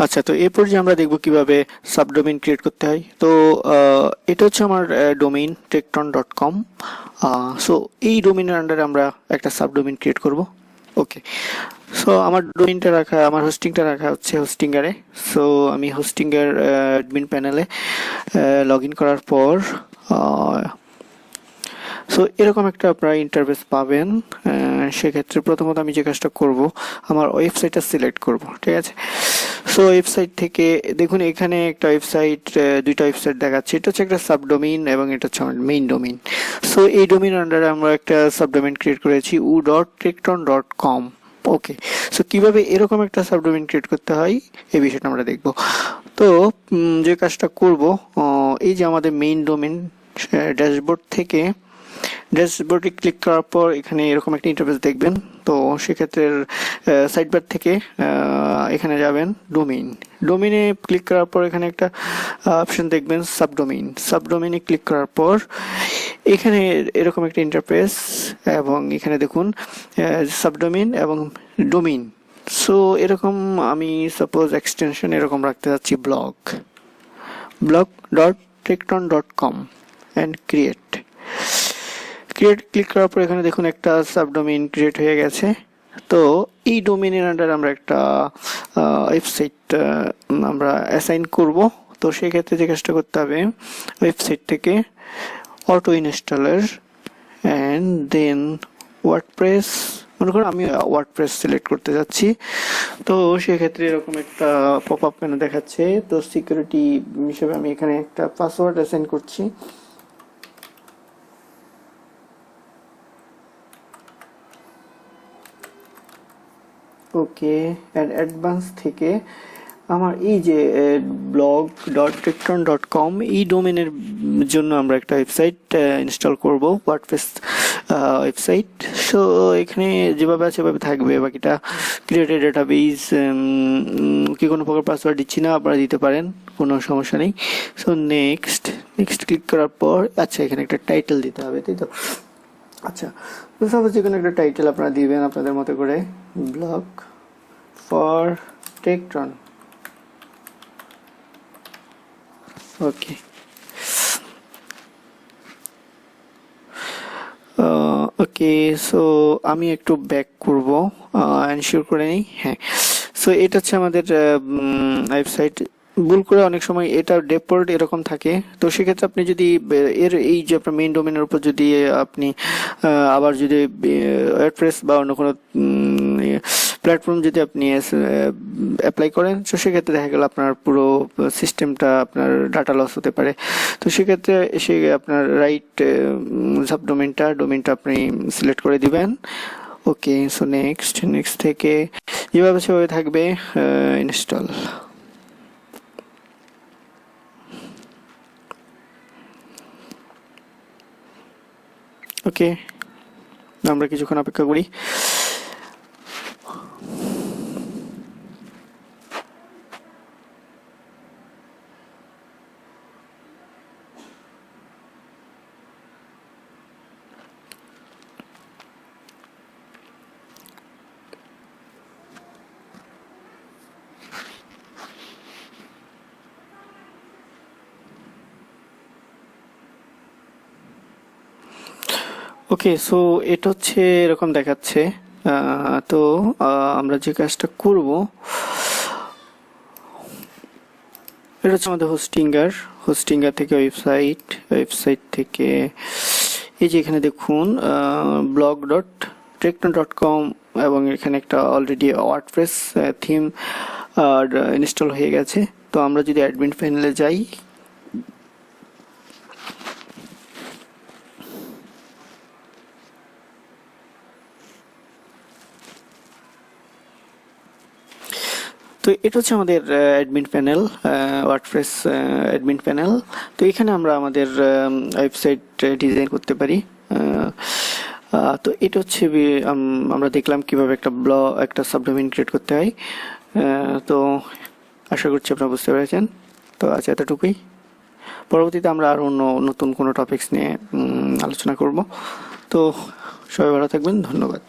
আচ্ছা, তো এরপর যে আমরা দেখব কিভাবে সাবডোমেইন ক্রিয়েট করতে হয়। তো এটা হচ্ছে আমার ডোমেইন tecton.com। সো এই ডোমেইনের আন্ডারে আমরা একটা সাবডোমেইন ক্রিয়েট করব। ওকে, সো আমার ডোমেইনটা রাখা, আমার হোস্টিংটা রাখা হচ্ছে হোস্টিঙ্গারে। সো আমি হোস্টিঙ্গার অ্যাডমিন প্যানেলে লগ ইন করার পর সো এরকম একটা আপনারা ইন্টারফেস পাবেন। সেক্ষেত্রে প্রথমত আমি যে কাজটা করব, আমার ওয়েবসাইটটা সিলেক্ট করব, ঠিক আছে। সো ওয়েবসাইট থেকে দেখুন এখানে একটা ওয়েবসাইট, দুইটা ওয়েবসাইট দেখাচ্ছে। এটা হচ্ছে একটা সাবডোমেইন এবং এটা হচ্ছে আমার মেইন ডোমেইন। সো এই ডোমেইন আন্ডারে আমরা একটা সাবডোমেইন ক্রিয়েট করেছি u.tecton.com। ওকে, সো কিভাবে এরকম একটা সাবডোমেইন ক্রিয়েট করতে হয় এই বিষয়টা আমরা দেখব। তো যে কাজটা করব, এই যে আমাদের মেইন ডোমেইন ড্যাশবোর্ড থেকে, ড্যাশবোর্ডে ক্লিক করার পর এখানে এরকম একটা ইন্টারফেস দেখবেন। তো সেক্ষেত্রে সাইডবার থেকে এখানে যাবেন ডোমেইন। ডোমেইনে ক্লিক করার পর এখানে একটা অপশন দেখবেন সাবডোমেইন। সাবডোমেইনে ক্লিক করার পর এখানে এরকম একটা ইন্টারফেস, এবং এখানে দেখুন সাবডোমেইন এবং ডোমেইন। সো এরকম আমি সাপোজ এক্সটেনশন এরকম রাখতে যাচ্ছি blog.tecton.com অ্যান্ড ক্রিয়েট ক্লিক করার পর এখানে দেখুন একটা সাবডোমেইন ক্রিয়েট হয়ে গেছে। তো এই ডোমেইনের আন্ডারে আমরা একটা ওয়েবসাইট আমরা অ্যাসাইন করব। তো সেক্ষেত্রে যে কাজটা করতে হবে, ওয়েবসাইট থেকে auto installer and then WordPress, মনে করুন আমি ওয়ার্ডপ্রেস সিলেক্ট করতে যাচ্ছি। তো সেক্ষেত্রে এরকম একটা পপ আপ মেনু দেখাচ্ছে। তো সিকিউরিটি হিসেবে আমি এখানে একটা পাসওয়ার্ড অ্যাসাইন করছি। ওকে, অ্যাডভান্স থেকে আমার এই যে blog.tecton.com এই ডোমেনের জন্য আমরা একটা ওয়েবসাইট ইনস্টল করব, ওয়ার্ডপ্রেস ওয়েবসাইট। সো এখানে যেভাবে আছে সেভাবে থাকবে, বাকিটা ক্রিয়েটেড ডেটাবেস, কি কোনো প্রকার পাসওয়ার্ড দিচ্ছি না, আপনারা দিতে পারেন, কোনো সমস্যা নেই। সো নেক্সট ক্লিক করার পর আচ্ছা এখানে একটা টাইটেল দিতে হবে, তাই তো? আচ্ছা, তো সাপোজ যে কোনো একটা টাইটেল আপনারা দিবেন আপনাদের মতো করে, blog for Techton. Okay, okay, so আমি একটু ব্যাক করব, এনশিওর করে নিই। হ্যাঁ, সো এটা হচ্ছে আমাদের ওয়েবসাইট। ভুল করে অনেক সময় এটা ডেপোর্ট এরকম থাকে। তো সেক্ষেত্রে আপনি যদি এর এই যে আপনার মেইন ডোমেনের উপর যদি আপনি আবার যদি ওয়ার্ডপ্রেস বা অন্য কোনো প্ল্যাটফর্ম যদি আপনি অ্যাপ্লাই করেন, তো সেক্ষেত্রে দেখা গেল আপনার পুরো সিস্টেমটা আপনার ডাটা লস হতে পারে। তো সেক্ষেত্রে সে আপনার রাইট ডোমেনটা আপনি সিলেক্ট করে দিবেন। ওকে, সো নেক্সট থেকে যেভাবে সেভাবে থাকবে ইনস্টল। ওকে, আমরা কিছুক্ষণ অপেক্ষা করি। ওকে, সো এটা হচ্ছে এরকম দেখাচ্ছে। তো আমরা যে কাজটা করব, এটা হচ্ছে আমাদের হোস্টিঙ্গার থেকে ওয়েবসাইট থেকে এই যে এখানে দেখুন blog.tecton.com, এবং এখানে একটা অলরেডি ওয়ার্ডপ্রেস থিম ইনস্টল হয়ে গেছে। তো আমরা যদি অ্যাডমিন প্যানেলে যাই, তো এটা হচ্ছে আমাদের admin panel, WordPress admin panel. তো এখানে আমরা আমাদের ওয়েবসাইট ডিজাইন করতে পারি। তো এটা হচ্ছে আমরা দেখলাম কিভাবে একটা সাবডোমেইন ক্রিয়েট করতে হয়। তো আশা করছি আপনারা বুঝতে পেরেছেন। তো আজ এতটুকুই। পরবর্তীতে আমরা আরও নতুন কোনো টপিকস নিয়ে আলোচনা করব। তো সবাই ভালো থাকবেন, ধন্যবাদ।